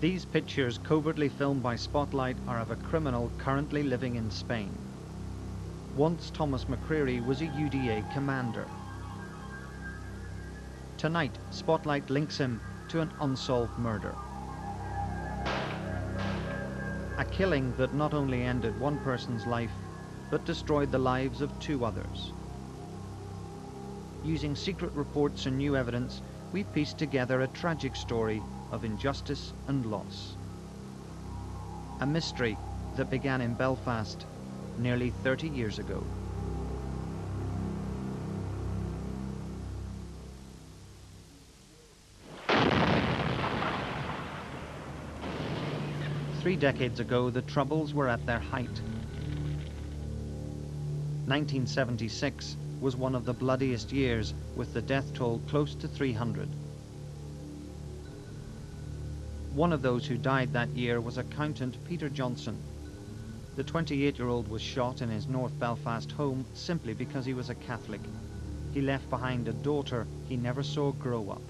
These pictures, covertly filmed by Spotlight, are of a criminal currently living in Spain. Once Thomas McCreery was a UDA commander. Tonight, Spotlight links him to an unsolved murder. A killing that not only ended one person's life, but destroyed the lives of 2 others. Using secret reports and new evidence, we pieced together a tragic story of injustice and loss. A mystery that began in Belfast nearly 30 years ago. Three decades ago, the Troubles were at their height. 1976 was one of the bloodiest years, with the death toll close to 300. One of those who died that year was accountant Peter Johnson. The 28-year-old was shot in his North Belfast home simply because he was a Catholic. He left behind a daughter he never saw grow up.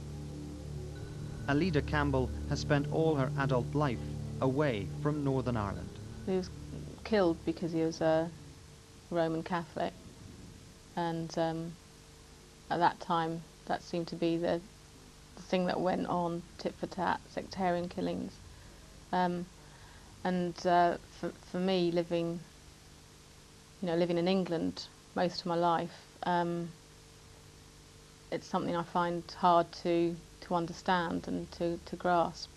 Alida Campbell has spent all her adult life away from Northern Ireland. He was killed because he was a Roman Catholic, and at that time that seemed to be the thing that went on, tit for tat, sectarian killings. For me, living in England most of my life, it's something I find hard to understand and to grasp.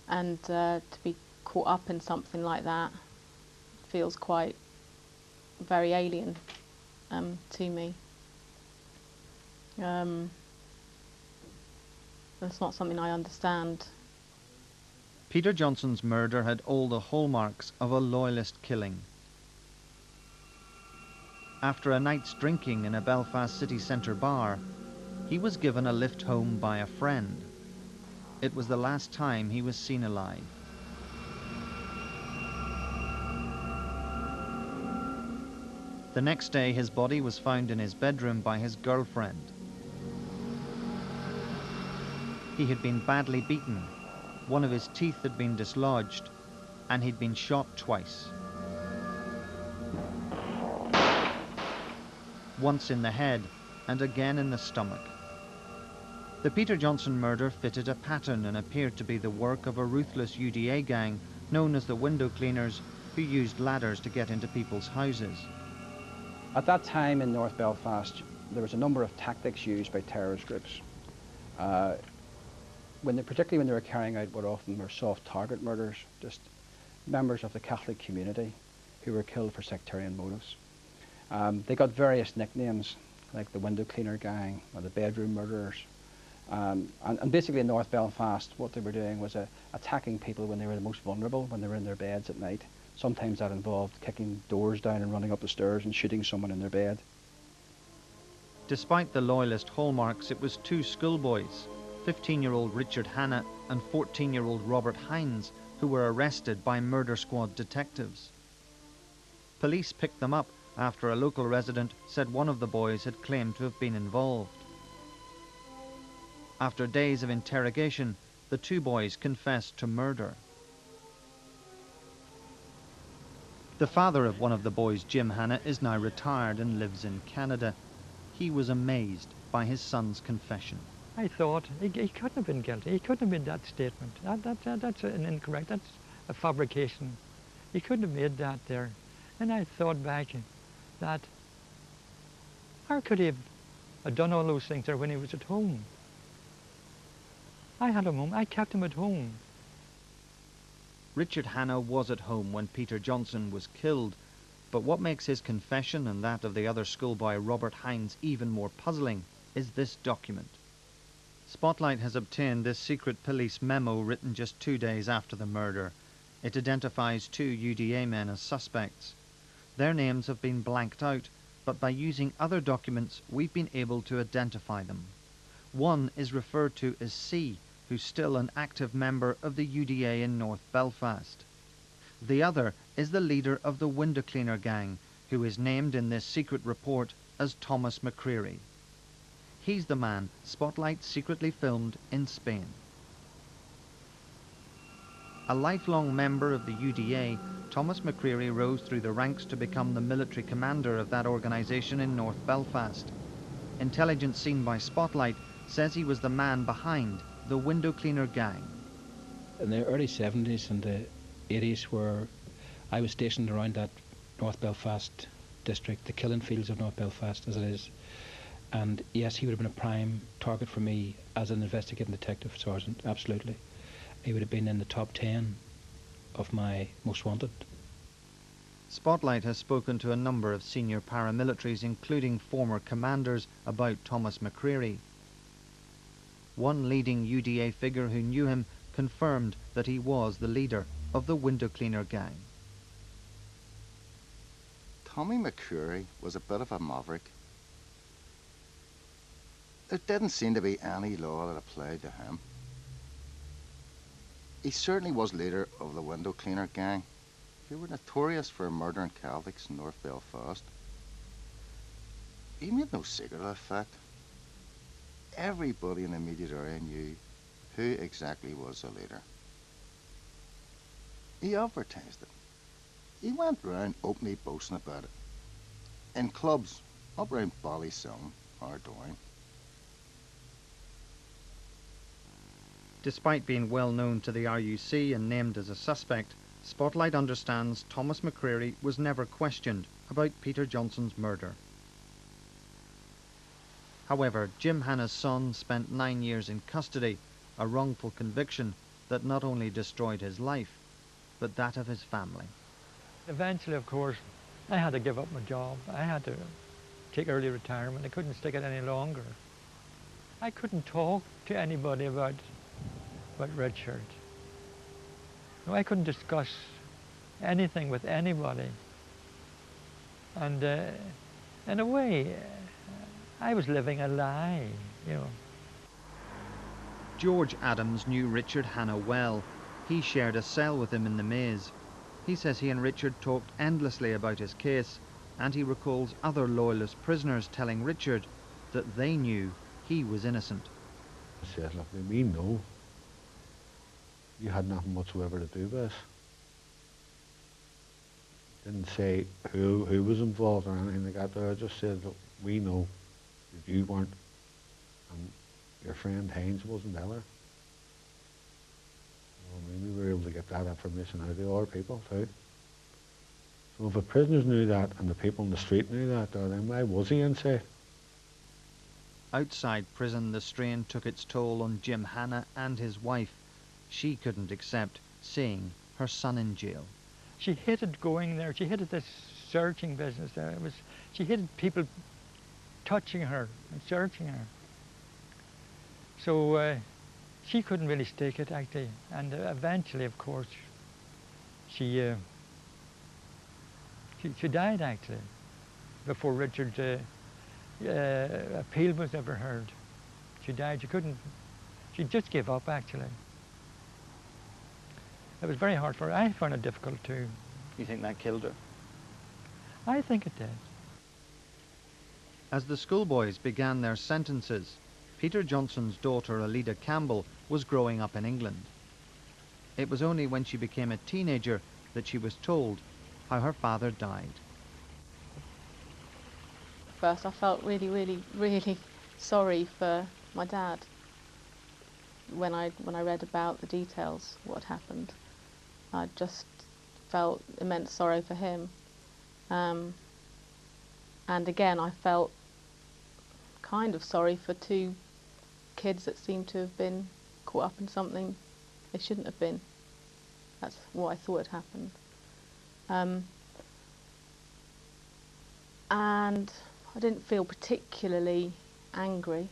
To be caught up in something like that feels quite very alien to me. It's not something I understand. Peter Johnson's murder had all the hallmarks of a loyalist killing. After a night's drinking in a Belfast city centre bar, he was given a lift home by a friend. It was the last time he was seen alive. The next day, his body was found in his bedroom by his girlfriend. He had been badly beaten, one of his teeth had been dislodged, and he'd been shot twice. Once in the head, and again in the stomach. The Peter Johnson murder fitted a pattern and appeared to be the work of a ruthless UDA gang known as the window cleaners, who used ladders to get into people's houses. At that time in North Belfast, there was a number of tactics used by terrorist groups. Particularly when they were carrying out what often were soft target murders, just members of the Catholic community who were killed for sectarian motives. They got various nicknames, like the window cleaner gang or the bedroom murderers. And basically in North Belfast, what they were doing was attacking people when they were the most vulnerable, when they were in their beds at night. Sometimes that involved kicking doors down and running up the stairs and shooting someone in their bed. Despite the loyalist hallmarks, it was 2 schoolboys, 15-year-old Richard Hanna and 14-year-old Robert Hines, who were arrested by murder squad detectives. Police picked them up after a local resident said one of the boys had claimed to have been involved. After days of interrogation, the 2 boys confessed to murder. The father of one of the boys, Jim Hanna, is now retired and lives in Canada. He was amazed by his son's confession. I thought he couldn't have been guilty. He couldn't have made that statement. That's an incorrect, that's a fabrication. He couldn't have made that there. And I thought back that, how could he have done all those things there when he was at home? I had him home, I kept him at home. Richard Hanna was at home when Peter Johnson was killed, but what makes his confession and that of the other schoolboy Robert Hines even more puzzling is this document. Spotlight has obtained this secret police memo written just 2 days after the murder. It identifies 2 UDA men as suspects. Their names have been blanked out, but by using other documents we've been able to identify them. One is referred to as C, who's still an active member of the UDA in North Belfast. The other is the leader of the window cleaner gang, who is named in this secret report as Thomas McCreery. He's the man Spotlight secretly filmed in Spain. A lifelong member of the UDA, Thomas McCreery rose through the ranks to become the military commander of that organisation in North Belfast. Intelligence seen by Spotlight says he was the man behind the window cleaner gang. In the early 70s and the 80s, where I was stationed around that North Belfast district, the killing fields of North Belfast as it is, and yes, he would have been a prime target for me as an investigating detective sergeant, absolutely. He would have been in the top 10 of my most wanted. Spotlight has spoken to a number of senior paramilitaries, including former commanders, about Thomas McCreery. One leading UDA figure who knew him confirmed that he was the leader of the window cleaner gang. Tommy McCreery was a bit of a maverick. There didn't seem to be any law that applied to him. He certainly was leader of the window cleaner gang, who were notorious for murdering Catholics in North Belfast. He made no secret of the fact. Everybody in the immediate area knew who exactly was the leader. He advertised it. He went round openly boasting about it. In clubs up round Ballysone or Down. Despite being well known to the RUC and named as a suspect, Spotlight understands Thomas McCreery was never questioned about Peter Johnson's murder. However, Jim Hanna's son spent 9 years in custody, a wrongful conviction that not only destroyed his life, but that of his family. Eventually, of course, I had to give up my job. I had to take early retirement. I couldn't stick it any longer. I couldn't talk to anybody about Richard. No, I couldn't discuss anything with anybody. And in a way, I was living a lie, you know. George Adams knew Richard Hanna well. He shared a cell with him in the maze. He says he and Richard talked endlessly about his case, and he recalls other loyalist prisoners telling Richard that they knew he was innocent. I said, look, we know you had nothing whatsoever to do with this. Didn't say who was involved or anything like that there. I just said, look, we know that you weren't, and your friend Haynes wasn't either. Well, I mean, we were able to get that information out of the other people too. So if the prisoners knew that and the people in the street knew that, then why was he inside? Outside prison, the strain took its toll on Jim Hanna and his wife. She couldn't accept seeing her son in jail. She hated going there. She hated this searching business there. She hated people touching her and searching her. So she couldn't really stick it, actually. And eventually, of course, she died, actually, before Richard's appeal was ever heard. She died. She just gave up, actually. It was very hard for her. I found it difficult too. You think that killed her? I think it did. As the schoolboys began their sentences, Peter Johnson's daughter, Alida Campbell, was growing up in England. It was only when she became a teenager that she was told how her father died. First, I felt really, really, really sorry for my dad when I read about the details, what happened. I just felt immense sorrow for him. And again, I felt kind of sorry for two kids that seemed to have been caught up in something they shouldn't have been. That's what I thought had happened. And I didn't feel particularly angry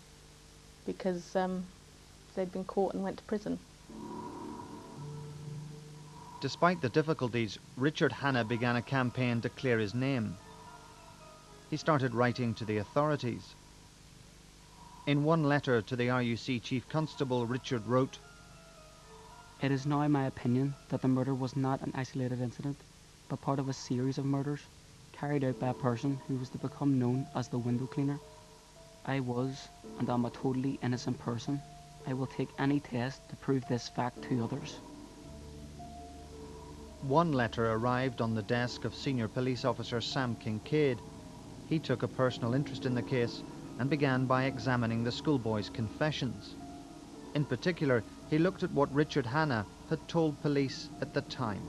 because they'd been caught and went to prison. Despite the difficulties, Richard Hanna began a campaign to clear his name. He started writing to the authorities. In one letter to the RUC Chief Constable, Richard wrote, "It is now my opinion that the murder was not an isolated incident, but part of a series of murders carried out by a person who was to become known as the window cleaner. I was, and am a totally innocent person. I will take any test to prove this fact to others." One letter arrived on the desk of senior police officer Sam Kincaid. He took a personal interest in the case and began by examining the schoolboy's confessions. In particular, he looked at what Richard Hanna had told police at the time.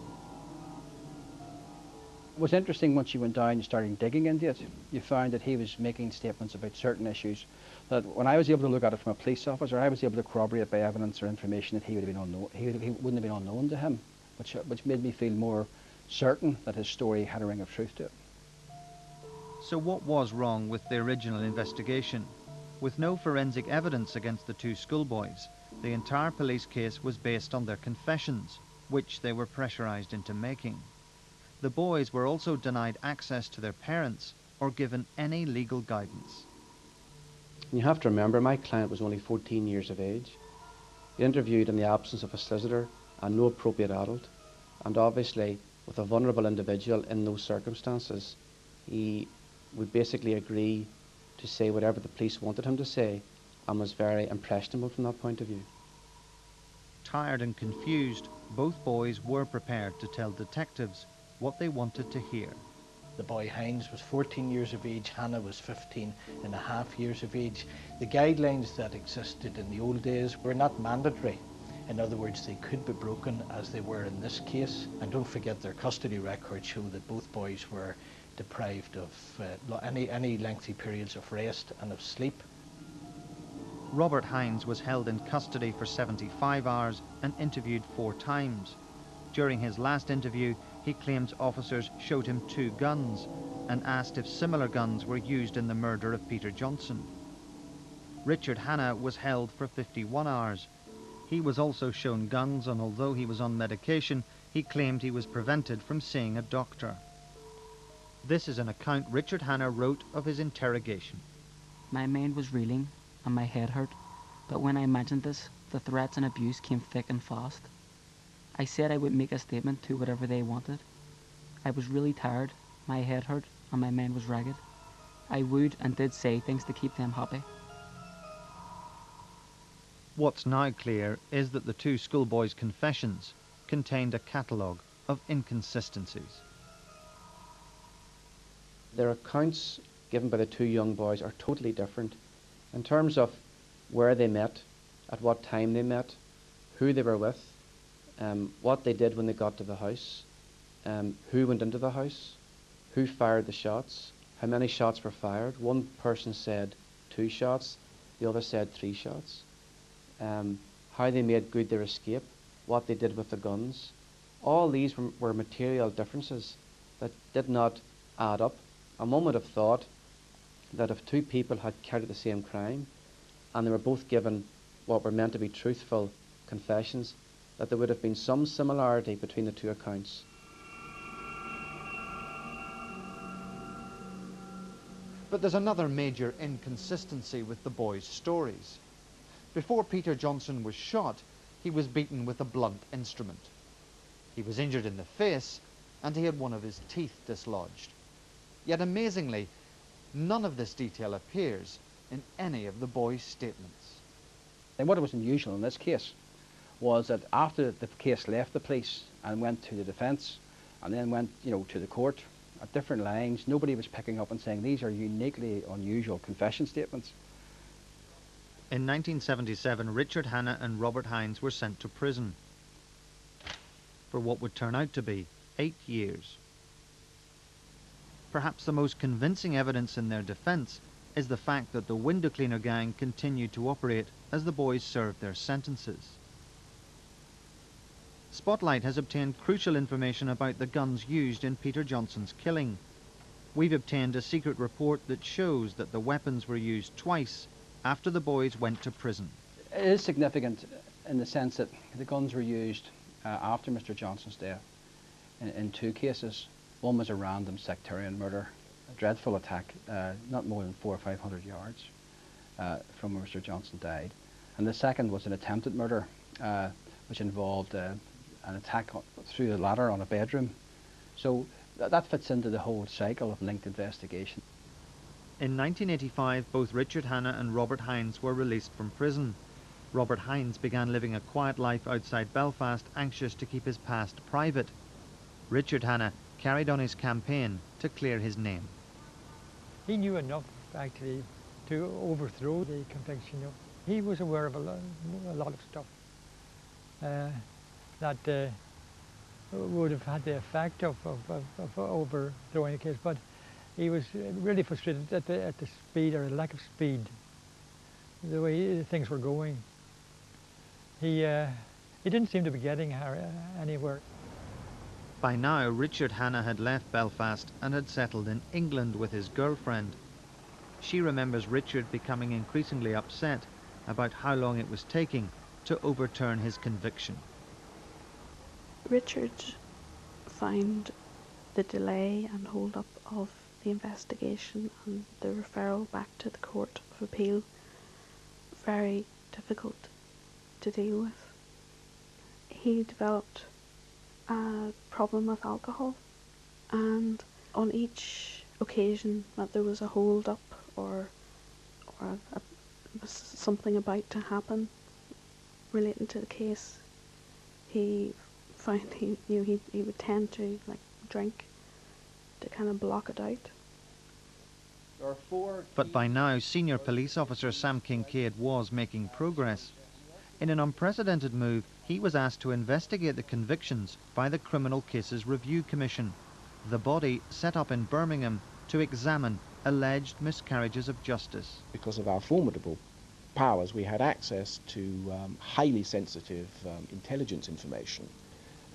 It was interesting once you went down and started digging into it. You found that he was making statements about certain issues that when I was able to look at it from a police officer, I was able to corroborate by evidence or information that he would have been unknown. He wouldn't have been unknown to him, which made me feel more certain that his story had a ring of truth to it. So what was wrong with the original investigation? With no forensic evidence against the two schoolboys, the entire police case was based on their confessions, which they were pressurized into making. The boys were also denied access to their parents or given any legal guidance. You have to remember, my client was only 14 years of age. He interviewed in the absence of a solicitor and no appropriate adult, and obviously with a vulnerable individual in those circumstances, he would basically agree to say whatever the police wanted him to say and was very impressionable from that point of view. Tired and confused, both boys were prepared to tell detectives what they wanted to hear. The boy Hines was 14 years of age, Hannah was 15 and a half years of age. The guidelines that existed in the old days were not mandatory. In other words, they could be broken as they were in this case. And don't forget, their custody records show that both boys were deprived of any lengthy periods of rest and of sleep. Robert Hines was held in custody for 75 hours and interviewed 4 times. During his last interview, he claims officers showed him 2 guns and asked if similar guns were used in the murder of Peter Johnson. Richard Hanna was held for 51 hours. He was also shown guns, and although he was on medication, he claimed he was prevented from seeing a doctor. This is an account Richard Hanna wrote of his interrogation. My mind was reeling and my head hurt, but when I mentioned this, the threats and abuse came thick and fast. I said I would make a statement to whatever they wanted. I was really tired, my head hurt, and my mind was ragged. I would and did say things to keep them happy. What's now clear is that the two schoolboys' confessions contained a catalogue of inconsistencies. Their accounts given by the 2 young boys are totally different in terms of where they met, at what time they met, who they were with, what they did when they got to the house, who went into the house, who fired the shots, how many shots were fired. One person said 2 shots, the other said 3 shots. How they made good their escape, what they did with the guns. All these were material differences that did not add up. And one would have thought that if 2 people had carried the same crime and they were both given what were meant to be truthful confessions, that there would have been some similarity between the 2 accounts. But there's another major inconsistency with the boys' stories. Before Peter Johnson was shot, he was beaten with a blunt instrument. He was injured in the face, and he had one of his teeth dislodged. Yet amazingly, none of this detail appears in any of the boys' statements. And what was unusual in this case was that after the case left the police and went to the defence and then went, to the court at different lines, nobody was picking up and saying these are uniquely unusual confession statements. In 1977, Richard Hanna and Robert Hines were sent to prison for what would turn out to be 8 years. Perhaps the most convincing evidence in their defence is the fact that the window cleaner gang continued to operate as the boys served their sentences. Spotlight has obtained crucial information about the guns used in Peter Johnson's killing. We've obtained a secret report that shows that the weapons were used twice after the boys went to prison. It is significant in the sense that the guns were used after Mr. Johnson's death in 2 cases. One was a random sectarian murder, a dreadful attack, not more than 400 or 500 yards from where Mr. Johnson died. And the second was an attempted murder, which involved an attack through the ladder on a bedroom. So that fits into the whole cycle of linked investigation. In 1985, both Richard Hanna and Robert Hines were released from prison. Robert Hines began living a quiet life outside Belfast, anxious to keep his past private. Richard Hanna carried on his campaign to clear his name. He knew enough, actually, to overthrow the conviction. He was aware of a lot of stuff that would have had the effect of overthrowing the case, but he was really frustrated at the speed, or the lack of speed, the way things were going. He didn't seem to be getting anywhere. By now, Richard Hanna had left Belfast and had settled in England with his girlfriend. She remembers Richard becoming increasingly upset about how long it was taking to overturn his conviction. Richard found the delay and hold-up of the investigation and the referral back to the Court of Appeal very difficult to deal with. He developed a problem with alcohol, and on each occasion that there was a hold-up or something about to happen relating to the case, he found he would tend to drink to kind of block it out. But by now, senior police officer Sam Kincaid was making progress. In an unprecedented move, he was asked to investigate the convictions by the Criminal Cases Review Commission, the body set up in Birmingham to examine alleged miscarriages of justice. Because of our formidable powers, we had access to highly sensitive intelligence information,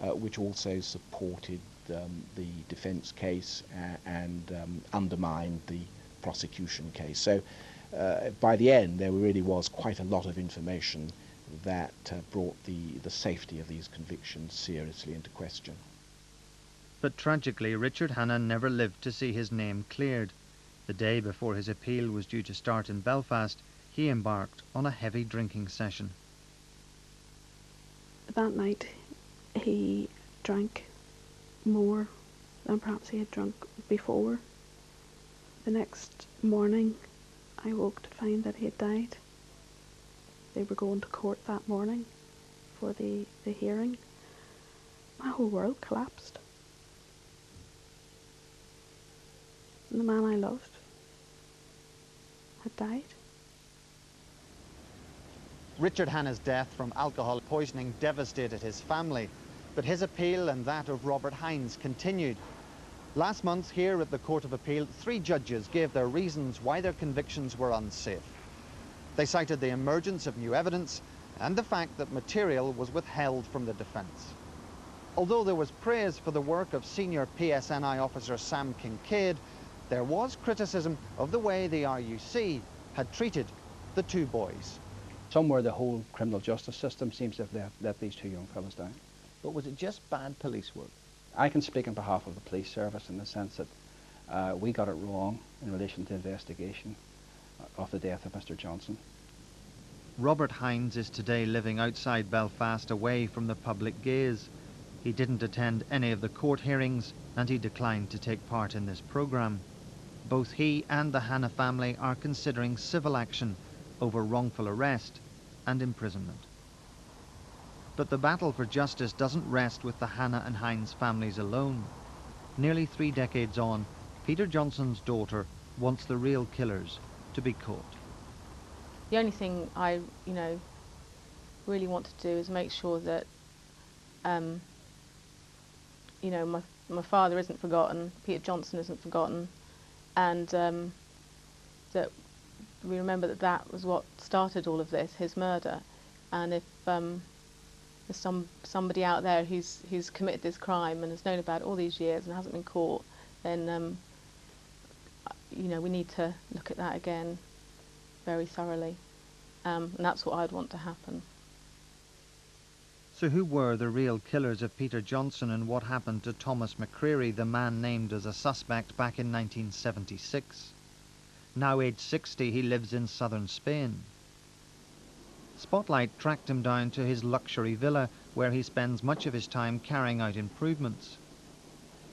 which also supported the defence case and undermined the prosecution case. So by the end, there really was quite a lot of information that brought the safety of these convictions seriously into question. But tragically, Richard Hanna never lived to see his name cleared. The day before his appeal was due to start in Belfast, he embarked on a heavy drinking session. That night, he drank more than perhaps he had drunk before. The next morning, I woke to find that he had died. They were going to court that morning for the hearing. My whole world collapsed. And the man I loved had died. Richard Hanna's death from alcohol poisoning devastated his family, but his appeal and that of Robert Hines continued. Last month, here at the Court of Appeal, 3 judges gave their reasons why their convictions were unsafe. They cited the emergence of new evidence and the fact that material was withheld from the defence. Although there was praise for the work of senior PSNI officer Sam Kincaid, there was criticism of the way the RUC had treated the 2 boys. Somewhere the whole criminal justice system seems to have let these 2 young fellas down. But was it just bad police work? I can speak on behalf of the police service in the sense that we got it wrong in relation to the investigation of the death of Mr. Johnson. Robert Hines is today living outside Belfast, away from the public gaze. He didn't attend any of the court hearings and he declined to take part in this programme. Both he and the Hanna family are considering civil action over wrongful arrest and imprisonment. But the battle for justice doesn't rest with the Hanna and Hines families alone. Nearly 3 decades on, Peter Johnson's daughter wants the real killers to be caught. The only thing I, really want to do is make sure that, my father isn't forgotten, Peter Johnson isn't forgotten, and that we remember that that was what started all of this, his murder. And if there's somebody out there who's committed this crime and has known about it all these years and hasn't been caught, then we need to look at that again very thoroughly, and that's what I'd want to happen. So who were the real killers of Peter Johnson, and what happened to Thomas McCreery, the man named as a suspect back in 1976? Now aged 60, he lives in southern Spain. Spotlight tracked him down to his luxury villa, where he spends much of his time carrying out improvements.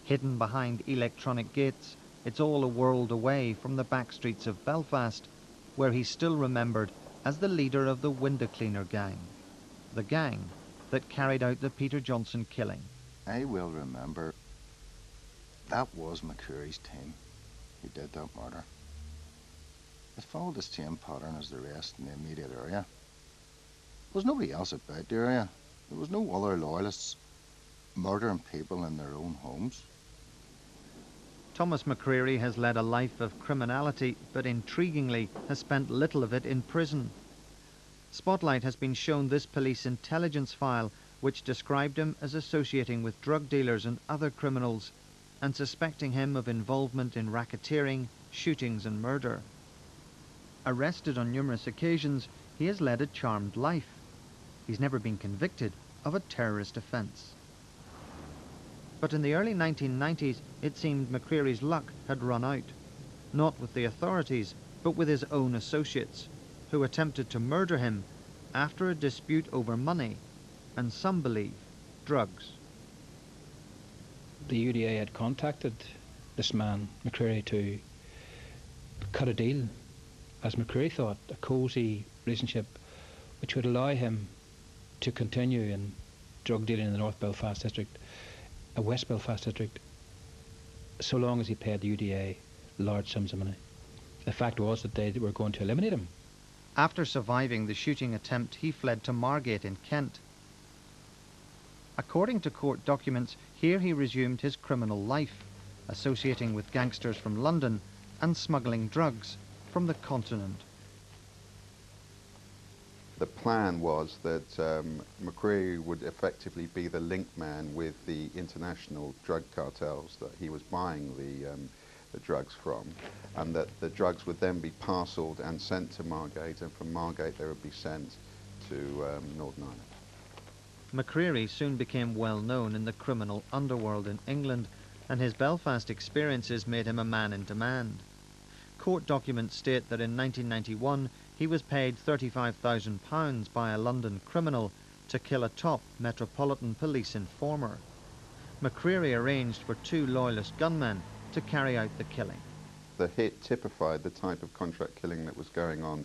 Hidden behind electronic gates, it's all a world away from the back streets of Belfast, where he's still remembered as the leader of the window cleaner gang, the gang that carried out the Peter Johnson killing. I will remember That was McCreery's team who did that murder. It followed the same pattern as the rest in the immediate area. There was nobody else about the area. There was no other loyalists murdering people in their own homes. Thomas McCreery has led a life of criminality, but intriguingly has spent little of it in prison. Spotlight has been shown this police intelligence file which described him as associating with drug dealers and other criminals and suspecting him of involvement in racketeering, shootings and murder. Arrested on numerous occasions, he has led a charmed life. He's never been convicted of a terrorist offence. But in the early 1990s, it seemed McCreery's luck had run out. Not with the authorities, but with his own associates, who attempted to murder him after a dispute over money, and some believe drugs. The UDA had contacted this man, McCreery, to cut a deal, as McCreery thought, a cosy relationship which would allow him to continue in drug dealing in the North Belfast district, West Belfast district, so long as he paid the UDA large sums of money. The fact was that they were going to eliminate him. After surviving the shooting attempt, he fled to Margate in Kent. According to court documents, here he resumed his criminal life, associating with gangsters from London and smuggling drugs from the continent. The plan was that McCreery would effectively be the link man with the international drug cartels that he was buying the drugs from, and that the drugs would then be parcelled and sent to Margate, and from Margate they would be sent to Northern Ireland. McCreery soon became well known in the criminal underworld in England, and his Belfast experiences made him a man in demand. Court documents state that in 1991 he was paid £35,000 by a London criminal to kill a top Metropolitan Police informer. McCreery arranged for 2 loyalist gunmen to carry out the killing. The hit typified the type of contract killing that was going on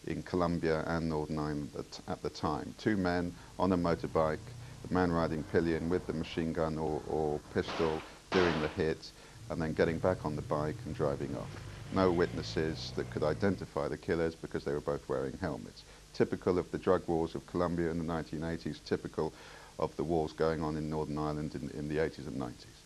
in Colombia and Northern Ireland at the time. 2 men on a motorbike, the man riding pillion with the machine gun or pistol doing the hit, and then getting back on the bike and driving off. No witnesses that could identify the killers because they were both wearing helmets. Typical of the drug wars of Colombia in the 1980s, typical of the wars going on in Northern Ireland in the 80s and 90s.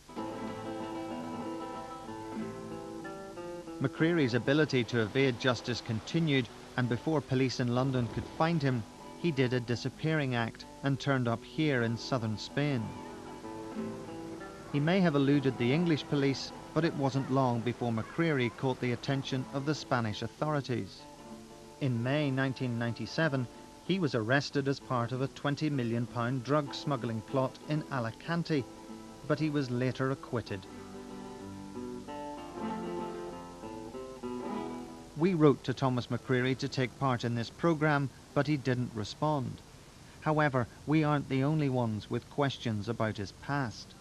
McCreery's ability to evade justice continued, and before police in London could find him, he did a disappearing act and turned up here in southern Spain. He may have eluded the English police, but it wasn't long before McCreery caught the attention of the Spanish authorities. In May 1997, he was arrested as part of a £20 million drug smuggling plot in Alicante, but he was later acquitted. We wrote to Thomas McCreery to take part in this programme, but he didn't respond. However, we aren't the only ones with questions about his past.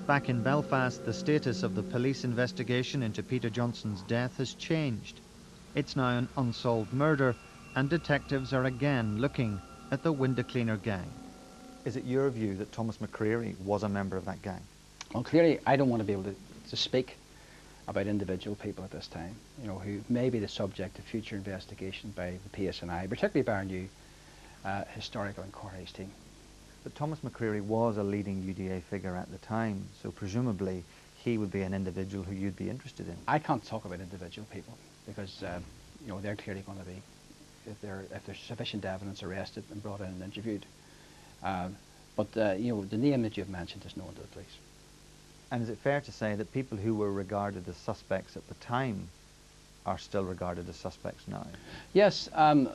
Back in Belfast, the status of the police investigation into Peter Johnson's death has changed. It's now an unsolved murder, and detectives are again looking at the window cleaner gang. Is it your view that Thomas McCreery was a member of that gang? Well, clearly I don't want to be able to speak about individual people at this time, you know, who may be the subject of future investigation by the PSNI, particularly by our new historical inquiries team. But Thomas McCreery was a leading UDA figure at the time, so presumably he would be an individual who you'd be interested in. I can't talk about individual people because you know, they're clearly going to be, if there's sufficient evidence, arrested and brought in and interviewed. But you know, the name that you've mentioned is known to the police. And is it fair to say that people who were regarded as suspects at the time are still regarded as suspects now? Yes,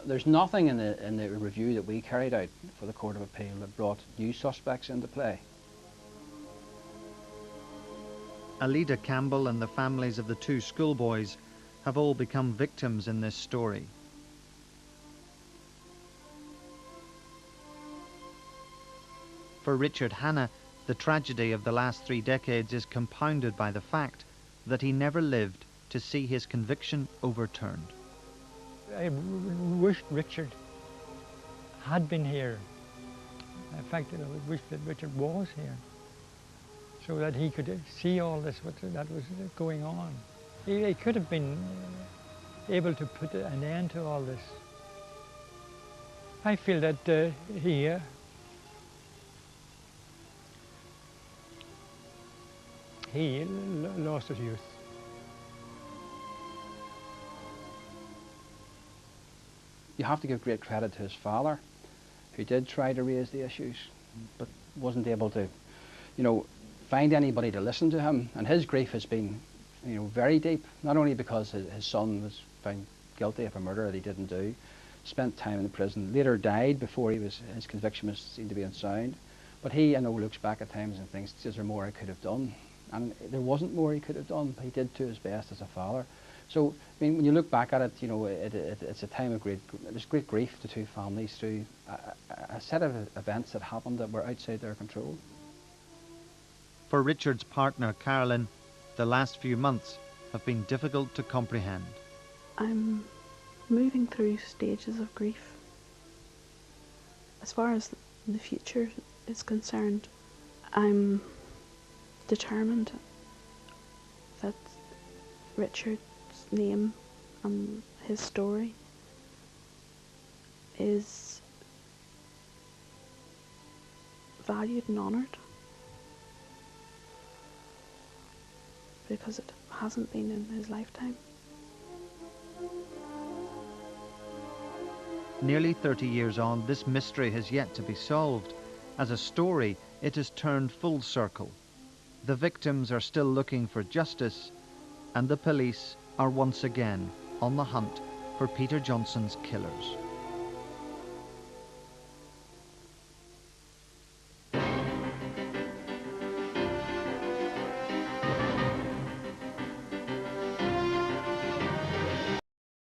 there's nothing in the review that we carried out for the Court of Appeal that brought new suspects into play. Alida Campbell and the families of the 2 schoolboys have all become victims in this story. For Richard Hanna, the tragedy of the last 3 decades is compounded by the fact that he never lived to see his conviction overturned. I wished Richard had been here. In fact, I wish that Richard was here, so that he could see all this that was going on. He could have been able to put an end to all this. I feel that he lost his youth. You have to give great credit to his father, who did try to raise the issues, but wasn't able to, find anybody to listen to him. And his grief has been, very deep, not only because his son was found guilty of a murder that he didn't do, spent time in the prison, later died before his conviction was seen to be unsound. But he, looks back at times and thinks, is there more I could have done? And there wasn't more he could have done, but he did to his best as a father. So, when you look back at it, it's a time of there's great grief to two families through a set of events that happened that were outside their control. For Richard's partner, Carolyn, the last few months have been difficult to comprehend. I'm moving through stages of grief. As far as the future is concerned, I'm determined that Richard's name and his story is valued and honoured, because it hasn't been in his lifetime. Nearly 30 years on, this mystery has yet to be solved. As a story, it has turned full circle. The victims are still looking for justice, and the police are once again on the hunt for Peter Johnson's killers.